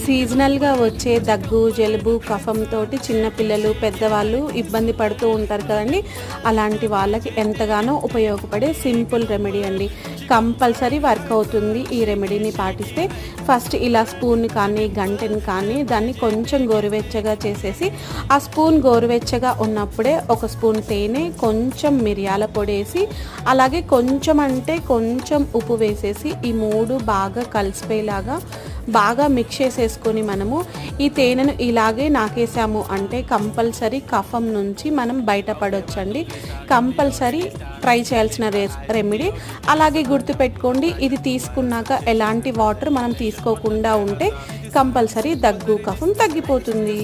సీజనల్గా వచ్చే దగ్గు, జలుబు, కఫంతో చిన్నపిల్లలు, పెద్దవాళ్ళు ఇబ్బంది పడుతూ ఉంటారు కదండి. అలాంటి వాళ్ళకి ఎంతగానో ఉపయోగపడే సింపుల్ రెమెడీ అండి. కంపల్సరీ వర్క్ అవుతుంది ఈ రెమెడీని పాటిస్తే. ఫస్ట్ ఇలా స్పూన్ కానీ గంటెని కానీ దాన్ని కొంచెం గోరువెచ్చగా చేసేసి, ఆ స్పూన్ గోరువెచ్చగా ఉన్నప్పుడే ఒక స్పూన్ తేనె, కొంచెం మిరియాల పొడి వేసి, అలాగే కొంచెం అంటే కొంచెం ఉప్పు వేసేసి ఈ మూడు బాగా కలిసిపోయేలాగా బాగా మిక్స్ చేసేసుకొని మనము ఈ తేనెను ఇలాగే నాకేసాము అంటే కంపల్సరీ కఫం నుంచి మనం బయటపడొచ్చండి. కంపల్సరీ ట్రై చేయాల్సిన రెమెడీ. అలాగే గుర్తుపెట్టుకోండి, ఇది తీసుకున్నాక ఎలాంటి వాటర్ మనం తీసుకోకుండా ఉంటే కంపల్సరీ దగ్గు, కఫం తగ్గిపోతుంది.